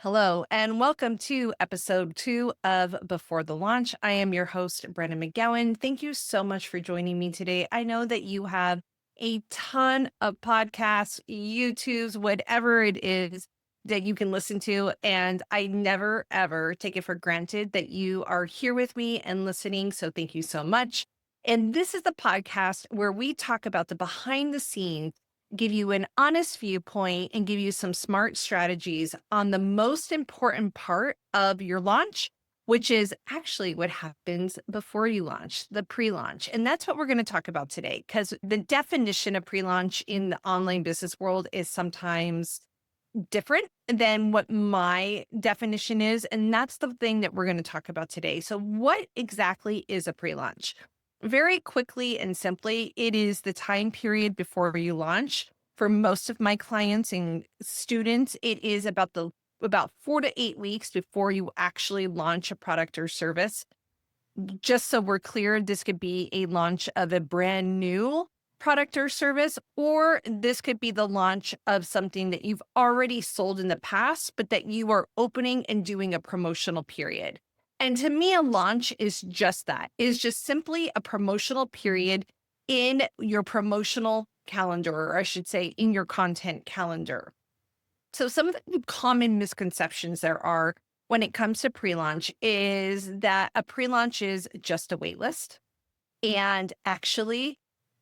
Hello, and welcome to episode 2 of Before the Launch. I am your host, Brenna McGowan. Thank you so much for joining me today. I know that you have a ton of podcasts, YouTubes, whatever it is that you can listen to. And I never, ever take it for granted that you are here with me and listening. So thank you so much. And this is the podcast where we talk about the behind the scenes, give you an honest viewpoint, and give you some smart strategies on the most important part of your launch, which is actually what happens before you launch, the pre launch. And that's what we're going to talk about today, because the definition of pre launch in the online business world is sometimes different than what my definition is. And that's the thing that we're going to talk about today. So, what exactly is a pre launch? Very quickly and simply, it is the time period before you launch. For most of my clients and students, it is about 4 to 8 weeks before you actually launch a product or service. Just so we're clear, this could be a launch of a brand new product or service, or this could be the launch of something that you've already sold in the past, but that you are opening and doing a promotional period. And to me, a launch is just that, is just simply a promotional period in your promotional calendar, or I should say, in your content calendar. So some of the common misconceptions there are when it comes to pre-launch is that a pre-launch is just a waitlist. And actually,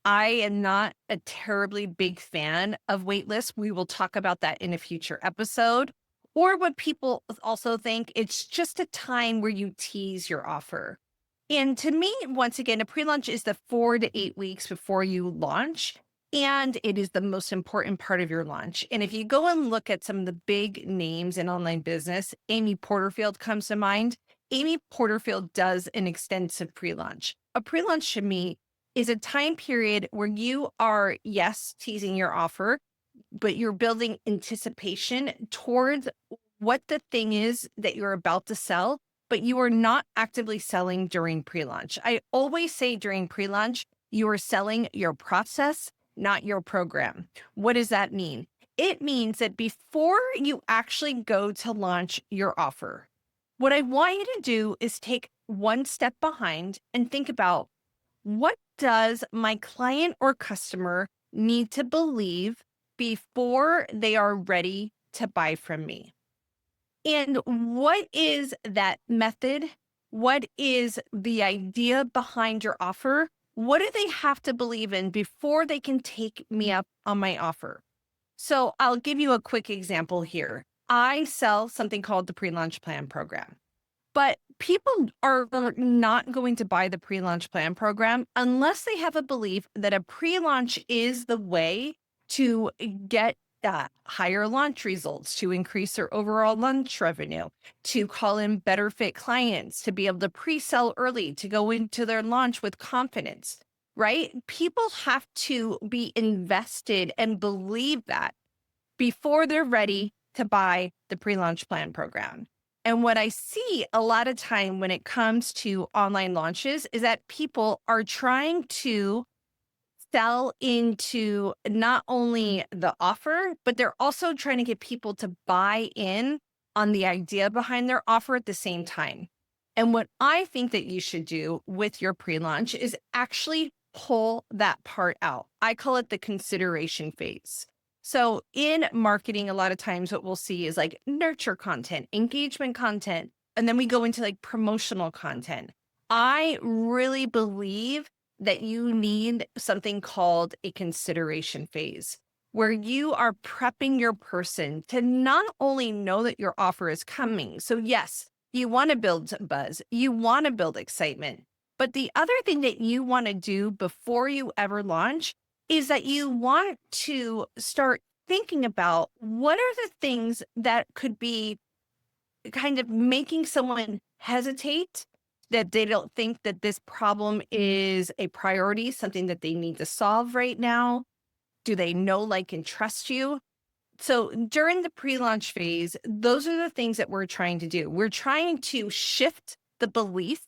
I am not a terribly big fan of waitlists. We will talk about that in a future episode. Or what people also think, it's just a time where you tease your offer. And to me, once again, a pre-launch is the 4 to 8 weeks before you launch. And it is the most important part of your launch. And if you go and look at some of the big names in online business, Amy Porterfield comes to mind. Amy Porterfield does an extensive pre-launch. A pre-launch to me is a time period where you are, yes, teasing your offer, but you're building anticipation towards what the thing is that you're about to sell, but you are not actively selling during pre-launch. I always say during pre-launch, you are selling your process, not your program. What does that mean? It means that before you actually go to launch your offer, what I want you to do is take one step behind and think about, what does my client or customer need to believe before they are ready to buy from me? And what is that method? What is the idea behind your offer? What do they have to believe in before they can take me up on my offer? So I'll give you a quick example here. I sell something called the pre-launch plan program. But people are not going to buy the pre-launch plan program unless they have a belief that a pre-launch is the way to get higher launch results, to increase their overall launch revenue, to call in better fit clients, to be able to pre-sell early, to go into their launch with confidence, right? People have to be invested and believe that before they're ready to buy the pre-launch plan program. And what I see a lot of time when it comes to online launches is that people are trying to sell into not only the offer, but they're also trying to get people to buy in on the idea behind their offer at the same time. And what I think that you should do with your pre-launch is actually pull that part out. I call it the consideration phase. So in marketing, a lot of times what we'll see is like nurture content, engagement content, and then we go into like promotional content. I really believe that you need something called a consideration phase, where you are prepping your person to not only know that your offer is coming. So yes, you want to build buzz, you want to build excitement. But the other thing that you want to do before you ever launch is that you want to start thinking about, what are the things that could be kind of making someone hesitate, that they don't think that this problem is a priority, something that they need to solve right now. Do they know, like, and trust you? So during the pre-launch phase, those are the things that we're trying to do. We're trying to shift the belief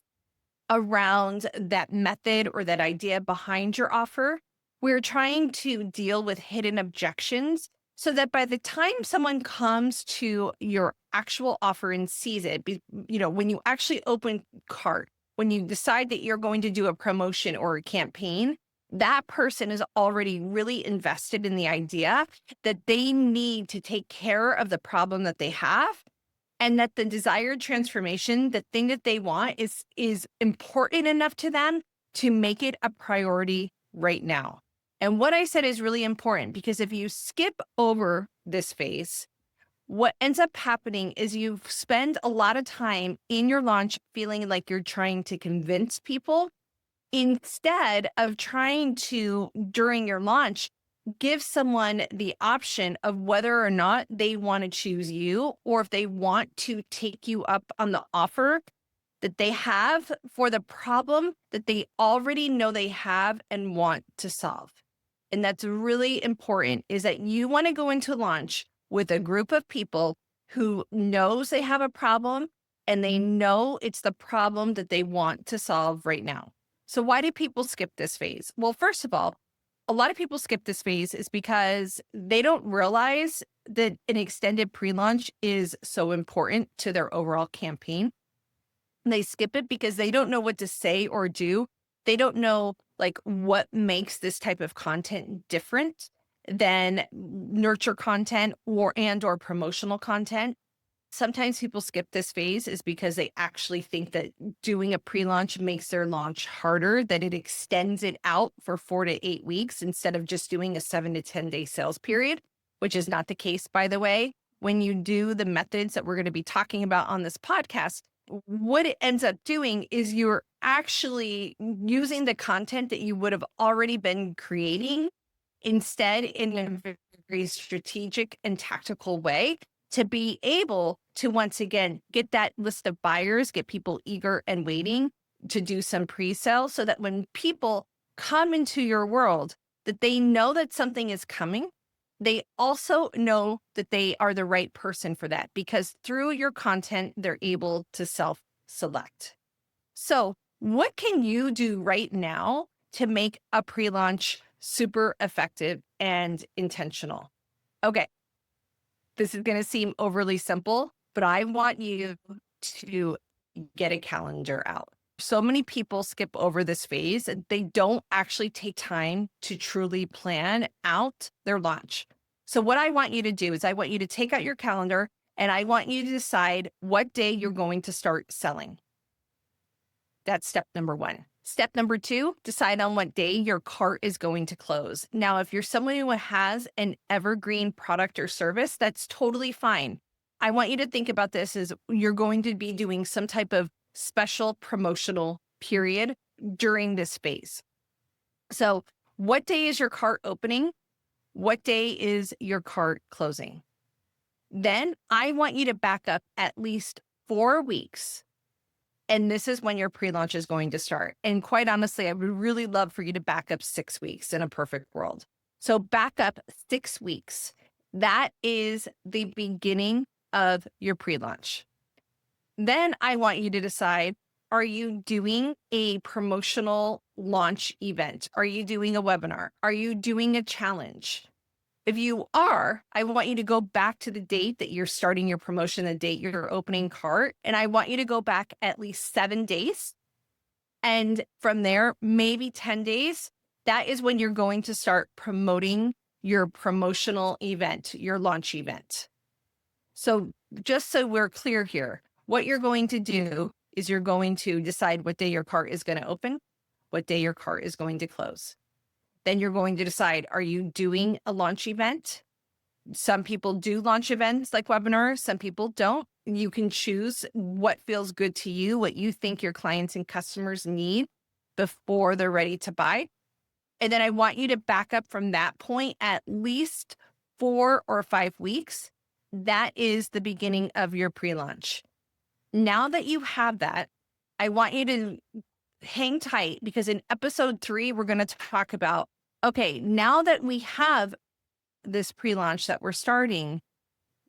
around that method or that idea behind your offer. We're trying to deal with hidden objections so that by the time someone comes to your actual offer and sees it, when you actually open cart, when you decide that you're going to do a promotion or a campaign, that person is already really invested in the idea that they need to take care of the problem that they have, and that the desired transformation, the thing that they want is important enough to them to make it a priority right now. And what I said is really important, because if you skip over this phase, what ends up happening is you spend a lot of time in your launch feeling like you're trying to convince people, instead of trying to, during your launch, give someone the option of whether or not they want to choose you, or if they want to take you up on the offer that they have for the problem that they already know they have and want to solve. And that's really important, is that you want to go into launch with a group of people who knows they have a problem and they know it's the problem that they want to solve right now. So why do people skip this phase? Well, first of all, a lot of people skip this phase is because they don't realize that an extended pre-launch is so important to their overall campaign. They skip it because they don't know what to say or do. They don't know like what makes this type of content different than nurture content or promotional content. Sometimes people skip this phase is because they actually think that doing a pre-launch makes their launch harder, that it extends it out for 4 to 8 weeks instead of just doing a 7 to 10 day sales period, which is not the case, by the way. When you do the methods that we're going to be talking about on this podcast, what it ends up doing is you're actually using the content that you would have already been creating instead in a very strategic and tactical way to be able to, once again, get that list of buyers, get people eager and waiting to do some pre-sale, so that when people come into your world, that they know that something is coming. They also know that they are the right person for that, because through your content, they're able to self-select. So what can you do right now to make a pre-launch super effective and intentional? Okay. This is going to seem overly simple, but I want you to get a calendar out. So many people skip over this phase and they don't actually take time to truly plan out their launch. So what I want you to do is I want you to take out your calendar and I want you to decide what day you're going to start selling. That's step number 1. Step number 2, decide on what day your cart is going to close. Now, if you're someone who has an evergreen product or service, that's totally fine. I want you to think about this as you're going to be doing some type of special promotional period during this phase. So what day is your cart opening? What day is your cart closing? Then I want you to back up at least 4 weeks. And this is when your pre-launch is going to start. And quite honestly, I would really love for you to back up 6 weeks in a perfect world. So back up 6 weeks. That is the beginning of your pre-launch. Then I want you to decide, are you doing a promotional launch event? Are you doing a webinar? Are you doing a challenge? If you are, I want you to go back to the date that you're starting your promotion, the date you're opening cart, and I want you to go back at least 7 days. And from there, maybe 10 days, that is when you're going to start promoting your promotional event, your launch event. So just so we're clear here, what you're going to do is you're going to decide what day your cart is going to open, what day your cart is going to close. Then you're going to decide, are you doing a launch event? Some people do launch events like webinars. Some people don't. You can choose what feels good to you, what you think your clients and customers need before they're ready to buy. And then I want you to back up from that point at least 4 or 5 weeks. That is the beginning of your pre-launch. Now that you have that, I want you to hang tight, because in episode 3, we're going to talk about, okay, now that we have this pre-launch that we're starting,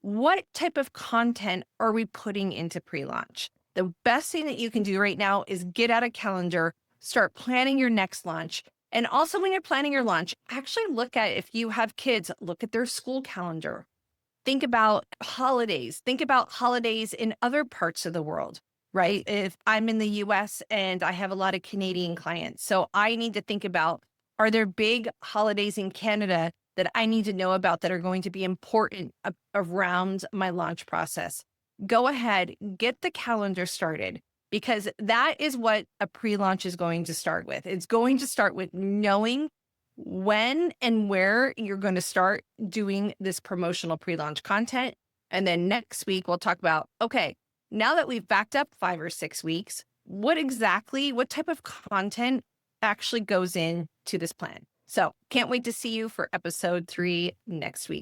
what type of content are we putting into pre-launch? The best thing that you can do right now is get out a calendar, start planning your next launch, And also, when you're planning your launch, actually look at, if you have kids, look at their school calendar. Think about holidays. Think about holidays in other parts of the world, right? If I'm in the US and I have a lot of Canadian clients, so I need to think about, are there big holidays in Canada that I need to know about that are going to be important around my launch process? Go ahead, get the calendar started, because that is what a pre launch is going to start with. It's going to start with knowing when and where you're going to start doing this promotional pre-launch content. And then next week, we'll talk about, okay, now that we've backed up 5 or 6 weeks, what type of content actually goes into this plan? So can't wait to see you for episode 3 next week.